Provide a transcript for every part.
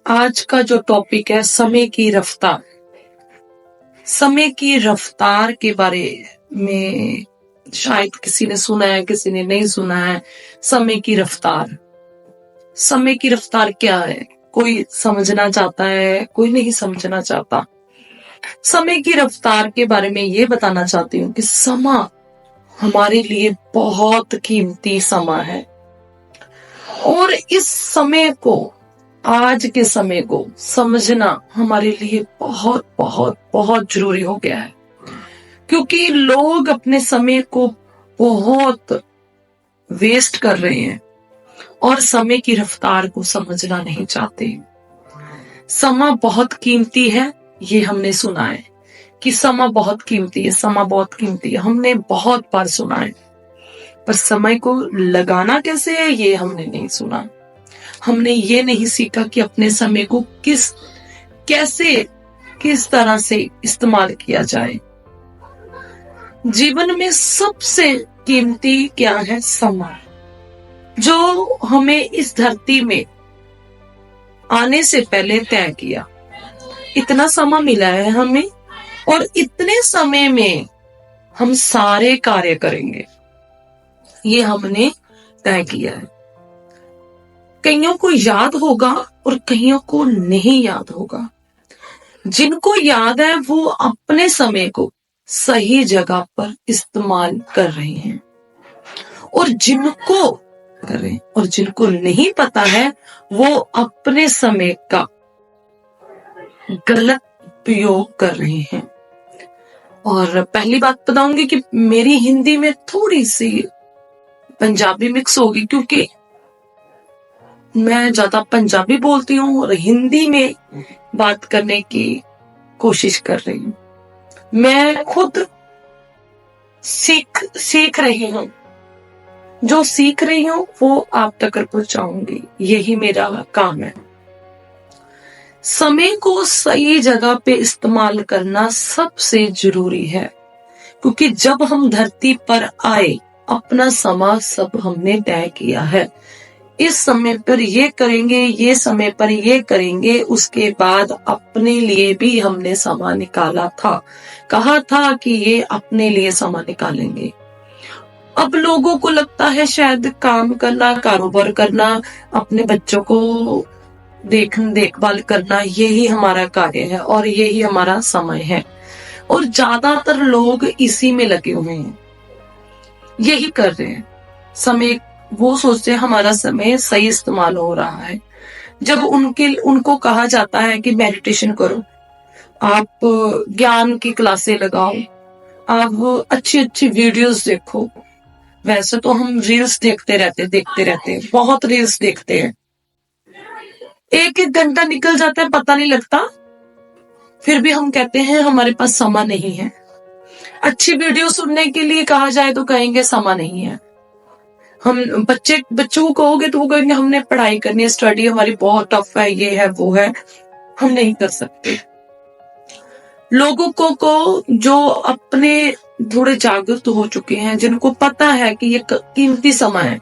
आज का जो टॉपिक है समय की रफ्तार। समय की रफ्तार के बारे में शायद किसी ने सुना है, किसी ने नहीं सुना है। समय की रफ्तार, समय की रफ्तार क्या है? कोई समझना चाहता है, कोई नहीं समझना चाहता। समय की रफ्तार के बारे में ये बताना चाहती हूँ कि समय हमारे लिए बहुत कीमती समय है और इस समय को, आज के समय को समझना हमारे लिए बहुत बहुत बहुत जरूरी हो गया है, क्योंकि लोग अपने समय को बहुत वेस्ट कर रहे हैं और समय की रफ्तार को समझना नहीं चाहते। समय बहुत कीमती है, ये हमने सुना है कि समय बहुत कीमती है, समय बहुत कीमती है, हमने बहुत बार सुना है, पर समय को लगाना कैसे है ये हमने नहीं सुना। हमने ये नहीं सीखा कि अपने समय को किस तरह से इस्तेमाल किया जाए। जीवन में सबसे कीमती क्या है? समय, जो हमें इस धरती में आने से पहले तय किया। इतना समय मिला है हमें और इतने समय में हम सारे कार्य करेंगे, ये हमने तय किया है। कईयों को याद होगा और कईयों को नहीं याद होगा। जिनको याद है वो अपने समय को सही जगह पर इस्तेमाल कर रहे हैं और जिनको नहीं पता है वो अपने समय का गलत उपयोग कर रहे हैं। और पहली बात बताऊंगी कि मेरी हिंदी में थोड़ी सी पंजाबी मिक्स होगी, क्योंकि मैं ज्यादा पंजाबी बोलती हूँ और हिंदी में बात करने की कोशिश कर रही हूँ। मैं खुद सीख रही हूँ, जो सीख रही हूँ वो आप तक पहुंचाऊंगी, यही मेरा काम है। समय को सही जगह पे इस्तेमाल करना सबसे जरूरी है, क्योंकि जब हम धरती पर आए अपना समय सब हमने तय किया है। इस समय पर ये करेंगे, ये समय पर ये करेंगे, उसके बाद अपने लिए भी हमने समय निकाला था, कहा था कि ये अपने लिए समय निकालेंगे। अब लोगों को लगता है शायद काम करना, कारोबार करना, अपने बच्चों को देखभाल करना यही हमारा कार्य है और यही हमारा समय है, और ज्यादातर लोग इसी में लगे हुए हैं, यही कर रहे हैं। समय, वो सोचते हैं हमारा समय सही इस्तेमाल हो रहा है। जब उनको कहा जाता है कि मेडिटेशन करो, आप ज्ञान की क्लासें लगाओ, आप अच्छी अच्छी वीडियोस देखो। वैसे तो हम रील्स देखते रहते, बहुत रील्स देखते हैं, एक एक घंटा निकल जाता है पता नहीं लगता, फिर भी हम कहते हैं हमारे पास समय नहीं है। अच्छी वीडियो सुनने के लिए कहा जाए तो कहेंगे समय नहीं है। हम बच्चों को कहोगे तो वो कहेंगे हमने पढ़ाई करनी है, स्टडी हमारी बहुत टफ है, ये है वो है, हम नहीं कर सकते। लोगों को जो अपने थोड़े जागरूक हो चुके हैं, जिनको पता है कि ये कीमती समय है,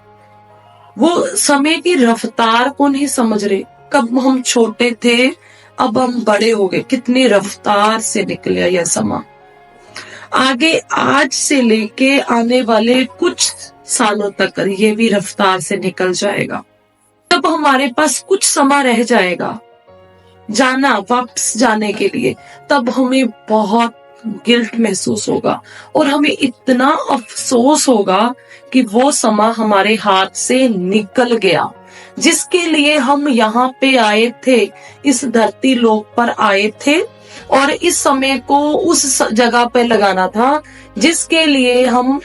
वो समय की रफ्तार को नहीं समझ रहे। कब हम छोटे थे, अब हम बड़े हो गए, कितनी रफ्तार से निकले यह समय। आगे आज से लेके आने वाले कुछ सालों तक ये भी रफ्तार से निकल जाएगा। तब हमारे पास कुछ समय रह जाएगा वापस जाने के लिए, तब हमें बहुत गिल्ट महसूस होगा और हमें इतना अफसोस होगा कि वो समय हमारे हाथ से निकल गया, जिसके लिए हम यहाँ पे आए थे, इस धरती लोक पर आए थे, और इस समय को उस जगह पे लगाना था जिसके लिए हम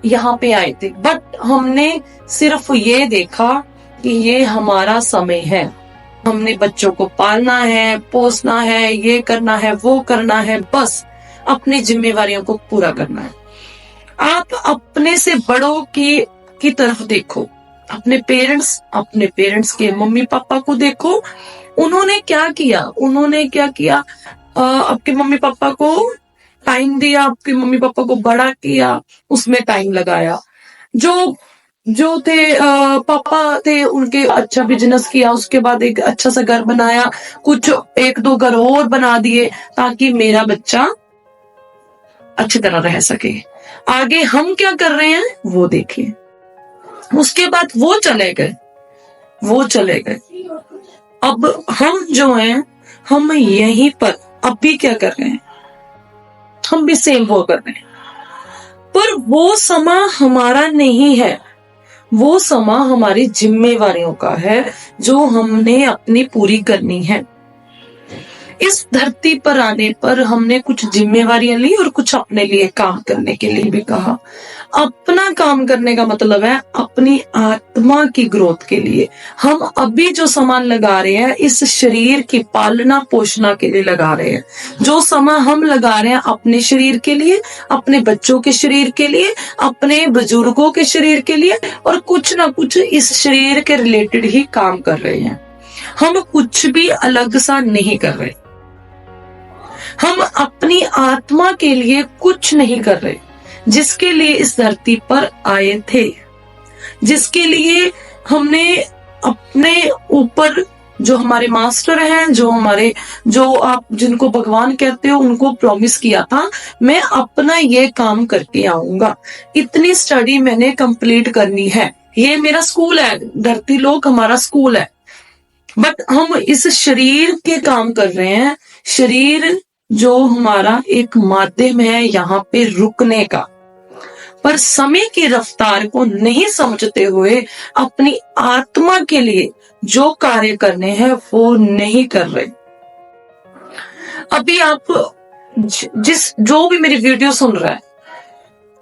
यहाँ पे आए थे। बट हमने सिर्फ ये देखा कि ये हमारा समय है, हमने बच्चों को पालना है, पोसना है, ये करना है, वो करना है, बस अपनी जिम्मेवारियों को पूरा करना है। आप अपने से बड़ों की तरफ देखो, अपने पेरेंट्स के मम्मी पापा को देखो, उन्होंने क्या किया, आपके मम्मी पापा को टाइम दिया, आपके मम्मी पापा को बड़ा किया, उसमें टाइम लगाया। जो जो थे पापा थे, उनके अच्छा बिजनेस किया, उसके बाद एक अच्छा सा घर बनाया, कुछ 1-2 घर और बना दिए ताकि मेरा बच्चा अच्छी तरह रह सके। आगे हम क्या कर रहे हैं वो देखिए। उसके बाद वो चले गए। अब हम जो हैं, हम यहीं पर अभी क्या कर रहे हैं, हम भी सेम वो कर रहे हैं, पर वो समा हमारा नहीं है, वो समा हमारी जिम्मेवारियों का है जो हमने अपनी पूरी करनी है। इस धरती पर आने पर हमने कुछ जिम्मेवारियां ली और कुछ अपने लिए काम करने के लिए भी कहा। अपना काम करने का मतलब है अपनी आत्मा की ग्रोथ के लिए। हम अभी जो सामान लगा रहे हैं इस शरीर की पालना पोषणा के लिए लगा रहे हैं। जो समय हम लगा रहे हैं अपने शरीर के लिए, अपने बच्चों के शरीर के लिए, अपने बुजुर्गों के शरीर के लिए, और कुछ ना कुछ इस शरीर के रिलेटेड ही काम कर रहे हैं। हम कुछ भी अलग सा नहीं कर रहे। हम अपनी आत्मा के लिए कुछ नहीं कर रहे, जिसके लिए इस धरती पर आए थे, जिसके लिए हमने अपने ऊपर जो हमारे मास्टर हैं, जो आप जिनको भगवान कहते हो, उनको प्रॉमिस किया था मैं अपना ये काम करके आऊंगा, इतनी स्टडी मैंने कंप्लीट करनी है, ये मेरा स्कूल है, धरती लोक हमारा स्कूल है। बट हम इस शरीर के काम कर रहे हैं। शरीर जो हमारा एक माध्यम है यहाँ पे रुकने का, पर समय की रफ्तार को नहीं समझते हुए अपनी आत्मा के लिए जो कार्य करने हैं वो नहीं कर रहे। अभी आप जो भी मेरी वीडियो सुन रहा है,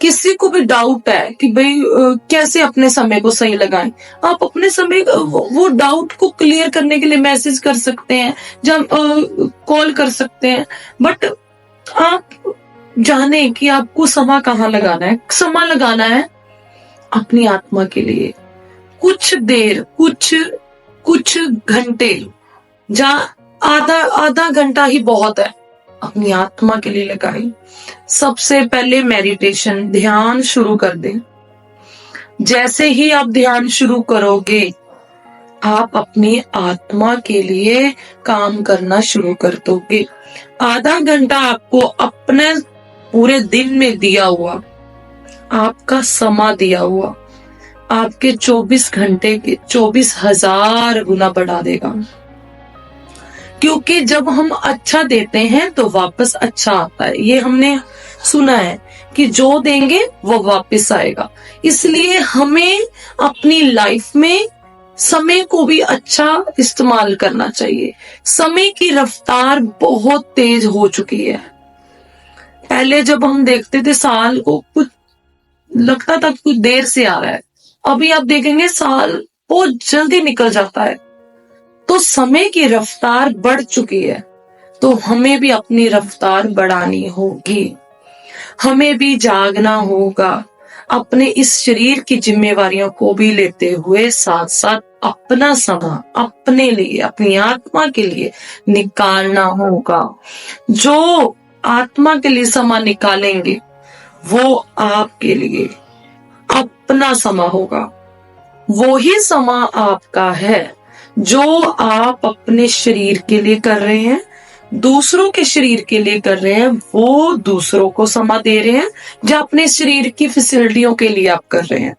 किसी को भी डाउट है कि भाई कैसे अपने समय को सही लगाएं, आप अपने समय वो डाउट को क्लियर करने के लिए मैसेज कर सकते हैं, जब कॉल कर सकते हैं। बट आप जाने कि आपको समय कहाँ लगाना है। समय लगाना है अपनी आत्मा के लिए, कुछ देर, कुछ घंटे, आधा घंटा ही बहुत है, अपनी आत्मा के लिए लगाएं। सबसे पहले मेडिटेशन, ध्यान शुरू कर दें। जैसे ही आप ध्यान शुरू करोगे आप अपनी आत्मा के लिए काम करना शुरू कर दोगे। आधा घंटा आपको अपने पूरे दिन में दिया हुआ, आपका समय दिया हुआ, आपके 24 घंटे के 24,000 गुना बढ़ा देगा। क्योंकि जब हम अच्छा देते हैं तो वापस अच्छा आता है। ये हमने सुना है कि जो देंगे वो वापस आएगा। इसलिए हमें अपनी लाइफ में समय को भी अच्छा इस्तेमाल करना चाहिए। समय की रफ्तार बहुत तेज हो चुकी है। पहले जब हम देखते थे साल को कुछ लगता था कुछ देर से आ रहा है, अभी आप देखेंगे साल बहुत जल्दी निकल जाता है। तो समय की रफ्तार बढ़ चुकी है, तो हमें भी अपनी रफ्तार बढ़ानी होगी। हमें भी जागना होगा, अपने इस शरीर की जिम्मेवारियों को भी लेते हुए साथ साथ अपना समय अपने लिए, अपनी आत्मा के लिए निकालना होगा। जो आत्मा के लिए समय निकालेंगे वो आपके लिए अपना समय होगा। वो ही समय आपका है जो आप अपने शरीर के लिए कर रहे हैं, दूसरों के शरीर के लिए कर रहे हैं, वो दूसरों को समय दे रहे हैं। जो अपने शरीर की फैसिलिटियों के लिए आप कर रहे हैं,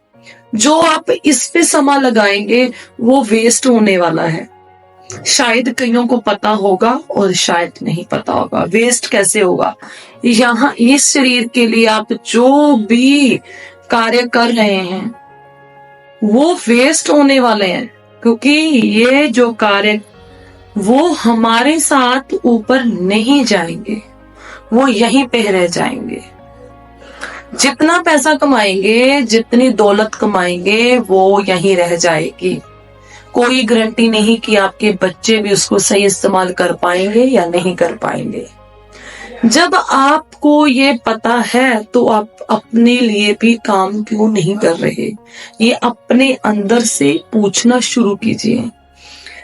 जो आप इस पे समय लगाएंगे वो वेस्ट होने वाला है। शायद कईयों को पता होगा और शायद नहीं पता होगा। वेस्ट कैसे होगा? यहाँ इस शरीर के लिए आप जो भी कार्य कर रहे हैं वो वेस्ट होने वाले हैं, क्योंकि ये जो कार्य वो हमारे साथ ऊपर नहीं जाएंगे, वो यहीं पे रह जाएंगे। जितना पैसा कमाएंगे, जितनी दौलत कमाएंगे, वो यहीं रह जाएगी। कोई गारंटी नहीं कि आपके बच्चे भी उसको सही इस्तेमाल कर पाएंगे या नहीं कर पाएंगे। जब आपको ये पता है तो आप अपने लिए भी काम क्यों नहीं कर रहे? ये अपने अंदर से पूछना शुरू कीजिए।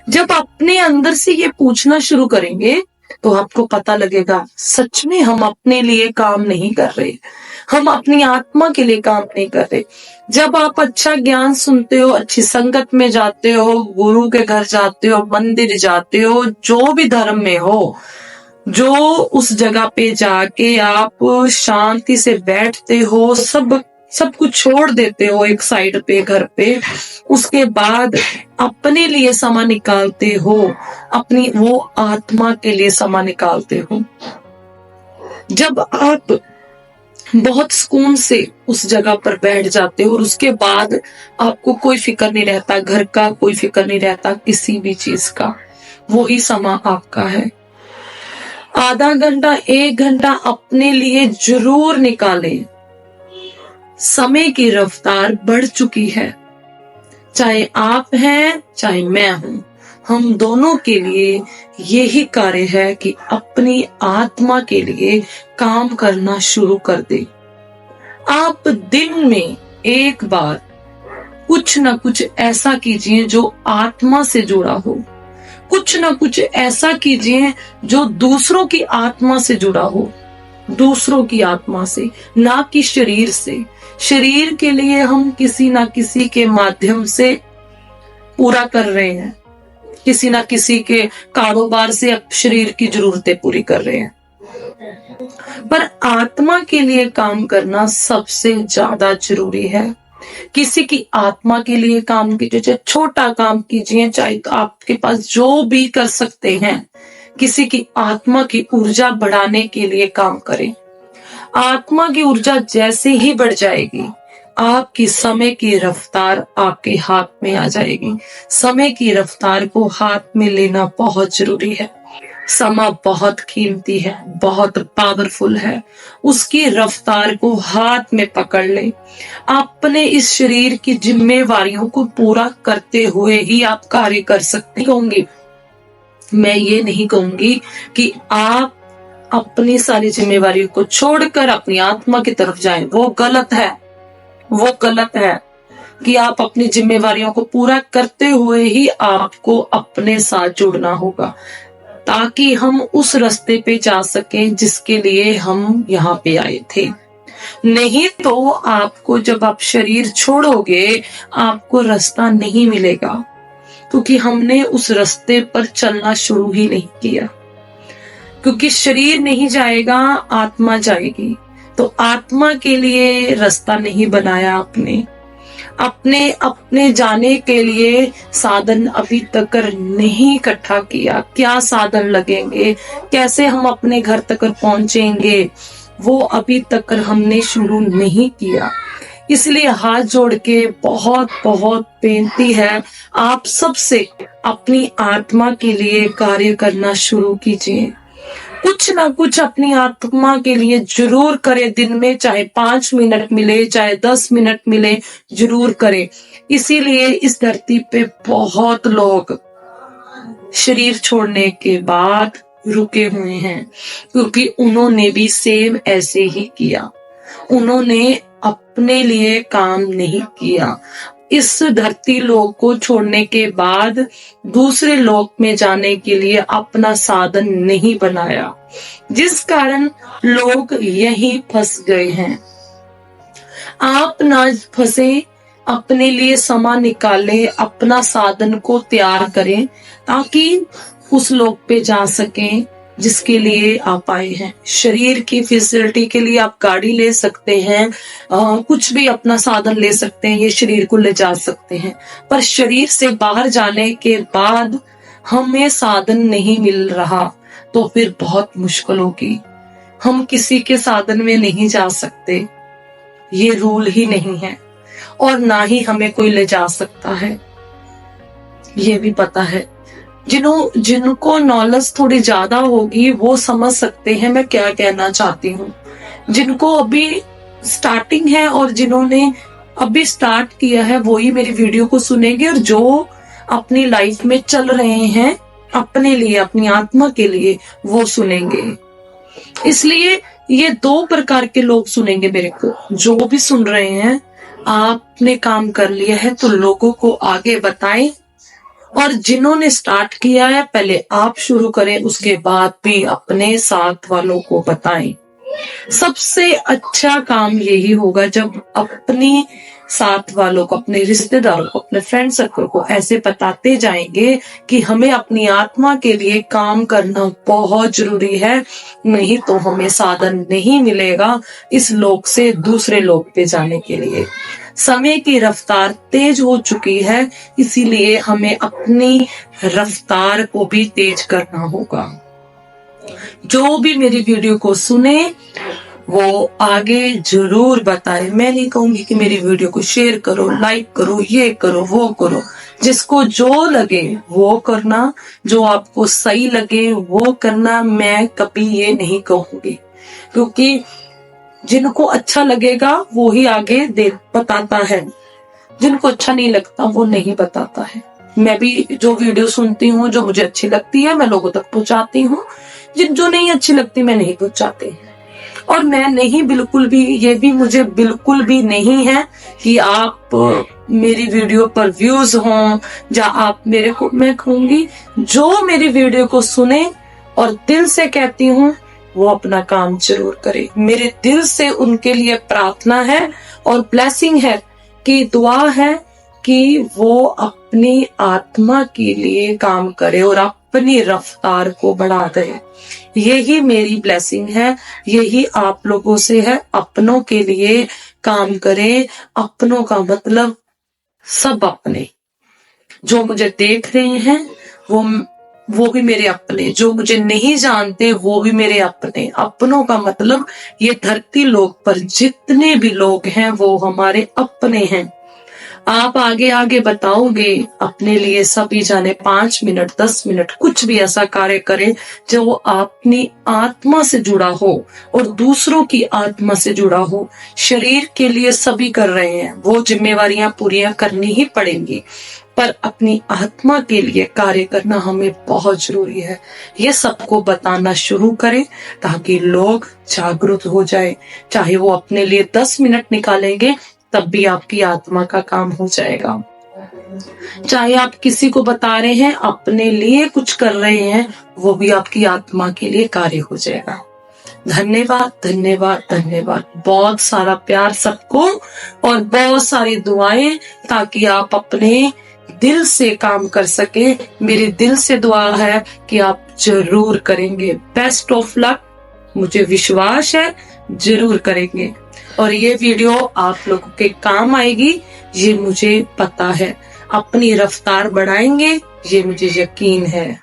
जब अपने अंदर से ये पूछना शुरू करेंगे तो आपको पता लगेगा सच में हम अपने लिए काम नहीं कर रहे। हम अपनी आत्मा के लिए काम नहीं कर रहे। जब आप अच्छा ज्ञान सुनते हो, अच्छी संगत में जाते हो, गुरु के घर जाते हो, मंदिर जाते हो, जो भी धर्म में हो, जो उस जगह पे जाके आप शांति से बैठते हो, सब कुछ छोड़ देते हो एक साइड पे घर पे, उसके बाद अपने लिए समय निकालते हो, अपनी वो आत्मा के लिए समय निकालते हो। जब आप बहुत सुकून से उस जगह पर बैठ जाते हो और उसके बाद आपको कोई फिक्र नहीं रहता घर का, कोई फिक्र नहीं रहता किसी भी चीज का, वही समय आपका है। आधा घंटा, 1 घंटा अपने लिए जरूर निकालें। समय की रफ्तार बढ़ चुकी है, चाहे आप हैं चाहे मैं हूं, हम दोनों के लिए यही कार्य है कि अपनी आत्मा के लिए काम करना शुरू कर दे। आप दिन में एक बार कुछ ना कुछ ऐसा कीजिए जो आत्मा से जुड़ा हो, कुछ ना कुछ ऐसा कीजिए जो दूसरों की आत्मा से जुड़ा हो, दूसरों की आत्मा से, ना कि शरीर से। शरीर के लिए हम किसी ना किसी के माध्यम से पूरा कर रहे हैं, किसी ना किसी के कारोबार से अब शरीर की जरूरतें पूरी कर रहे हैं, पर आत्मा के लिए काम करना सबसे ज्यादा जरूरी है। किसी की आत्मा के लिए काम कीजिए, चाहे छोटा काम कीजिए, चाहे तो आपके पास जो भी कर सकते हैं, किसी की आत्मा की ऊर्जा बढ़ाने के लिए काम करें। आत्मा की ऊर्जा जैसे ही बढ़ जाएगी, आपकी समय की रफ्तार आपके हाथ में आ जाएगी। समय की रफ्तार को हाथ में लेना बहुत जरूरी है। समय बहुत कीमती है, बहुत पावरफुल है, उसकी रफ्तार को हाथ में पकड़ ले। अपने इस शरीर की जिम्मेवारियों को पूरा करते हुए ही आप कार्य कर सकते होंगे। मैं ये नहीं कहूंगी कि आप अपनी सारी जिम्मेवारियों को छोड़कर अपनी आत्मा की तरफ जाएं, वो गलत है। वो गलत है कि आप अपनी जिम्मेवारियों को पूरा करते हुए ही आपको अपने साथ जुड़ना होगा, ताकि हम उस रास्ते पे जा सकें जिसके लिए हम यहाँ पे आए थे। नहीं तो आपको जब आप शरीर छोड़ोगे, आपको रास्ता नहीं मिलेगा, क्योंकि हमने उस रास्ते पर चलना शुरू ही नहीं किया। क्योंकि शरीर नहीं जाएगा, आत्मा जाएगी, तो आत्मा के लिए रास्ता नहीं बनाया आपने। अपने जाने के लिए साधन अभी तक नहीं इकट्ठा किया। क्या साधन लगेंगे, कैसे हम अपने घर तक पहुंचेंगे, वो अभी तक हमने शुरू नहीं किया। इसलिए हाथ जोड़ के बहुत बहुत बेनती है आप सबसे, अपनी आत्मा के लिए कार्य करना शुरू कीजिए। कुछ ना कुछ अपनी आत्मा के लिए जरूर करें। दिन में चाहे 5 मिनट मिले, चाहे 10 मिनट मिले, जरूर करें। इसीलिए इस धरती पे बहुत लोग शरीर छोड़ने के बाद रुके हुए हैं, क्योंकि उन्होंने भी सेम ऐसे ही किया। उन्होंने अपने लिए काम नहीं किया। इस धरती लोक को छोड़ने के बाद दूसरे लोक में जाने के लिए अपना साधन नहीं बनाया, जिस कारण लोग यहीं फंस गए हैं। आप ना फंसे, अपने लिए समय निकालें, अपना साधन को तैयार करें, ताकि उस लोक पे जा सकें जिसके लिए आप आए हैं। शरीर की फैसिलिटी के लिए आप गाड़ी ले सकते हैं, कुछ भी अपना साधन ले सकते हैं, ये शरीर को ले जा सकते हैं, पर शरीर से बाहर जाने के बाद हमें साधन नहीं मिल रहा तो फिर बहुत मुश्किल होगी। हम किसी के साधन में नहीं जा सकते, ये रूल ही नहीं है, और ना ही हमें कोई ले जा सकता है, ये भी पता है। जिनको नॉलेज थोड़ी ज्यादा होगी वो समझ सकते हैं मैं क्या कहना चाहती हूँ। जिनको अभी स्टार्टिंग है और जिन्होंने अभी स्टार्ट किया है, वो ही मेरी वीडियो को सुनेंगे, और जो अपनी लाइफ में चल रहे हैं अपने लिए, अपनी आत्मा के लिए, वो सुनेंगे। इसलिए ये 2 प्रकार के लोग सुनेंगे मेरे को। जो भी सुन रहे हैं, आपने काम कर लिया है तो लोगों को आगे बताएं, और जिन्होंने स्टार्ट किया है पहले आप शुरू करें, उसके बाद भी अपने साथ वालों को बताएं। सबसे अच्छा काम यही होगा जब अपनी साथ वालों को, अपने रिश्तेदारों को, अपने फ्रेंड सर्कल को ऐसे बताते जाएंगे कि हमें अपनी आत्मा के लिए काम करना बहुत जरूरी है, नहीं तो हमें साधन नहीं मिलेगा इस लोक से दूसरे लोक पे जाने के लिए। समय की रफ्तार तेज हो चुकी है, इसीलिए हमें अपनी रफ्तार को भी तेज करना होगा। जो भी मेरी वीडियो को सुने वो आगे जरूर बताए। मैं नहीं कहूंगी कि मेरी वीडियो को शेयर करो, लाइक करो, ये करो, वो करो। जिसको जो लगे वो करना, जो आपको सही लगे वो करना। मैं कभी ये नहीं कहूंगी, क्योंकि जिनको अच्छा लगेगा वो ही आगे बताता है, जिनको अच्छा नहीं लगता वो नहीं बताता है। मैं भी जो वीडियो सुनती हूँ, जो मुझे अच्छी लगती है, मैं लोगों तक पहुंचाती हूँ। जो नहीं अच्छी लगती मैं नहीं पहुंचाती। और मैं नहीं, बिल्कुल भी, ये भी मुझे बिल्कुल भी नहीं है कि आप मेरी वीडियो पर व्यूज हों या आप मेरे को, मैं कहूंगी जो मेरी वीडियो को सुने और दिल से कहती हूँ वो अपना काम जरूर करे। मेरे दिल से उनके लिए प्रार्थना है और ब्लेसिंग है, कि दुआ है कि वो अपनी आत्मा के लिए काम करे और अपनी रफ्तार को बढ़ा दे। यही मेरी ब्लेसिंग है, यही आप लोगों से है। अपनों के लिए काम करें। अपनों का मतलब सब अपने, जो मुझे देख रहे हैं वो भी मेरे अपने, जो मुझे नहीं जानते वो भी मेरे अपने। अपनों का मतलब ये धरती लोक पर जितने भी लोग हैं वो हमारे अपने हैं। आप आगे आगे बताओगे अपने लिए, सभी जाने 5 मिनट 10 मिनट कुछ भी ऐसा कार्य करें जो अपनी आत्मा से जुड़ा हो और दूसरों की आत्मा से जुड़ा हो। शरीर के लिए सभी कर रहे हैं, वो जिम्मेवारियां पूरी करनी ही पड़ेंगी, पर अपनी आत्मा के लिए कार्य करना हमें बहुत जरूरी है। ये सबको बताना शुरू करें ताकि लोग जागरूक हो जाए। चाहे वो अपने लिए 10 मिनट निकालेंगे तब भी आपकी आत्मा का काम हो जाएगा। चाहे आप किसी को बता रहे हैं, अपने लिए कुछ कर रहे हैं, वो भी आपकी आत्मा के लिए कार्य हो जाएगा। धन्यवाद, धन्यवाद, धन्यवाद। बहुत सारा प्यार सबको और बहुत सारी दुआएं, ताकि आप अपने दिल से काम कर सके। मेरे दिल से दुआ है कि आप जरूर करेंगे। बेस्ट ऑफ लक, मुझे विश्वास है जरूर करेंगे और ये वीडियो आप लोगों के काम आएगी, ये मुझे पता है। अपनी रफ्तार बढ़ाएंगे, ये मुझे यकीन है।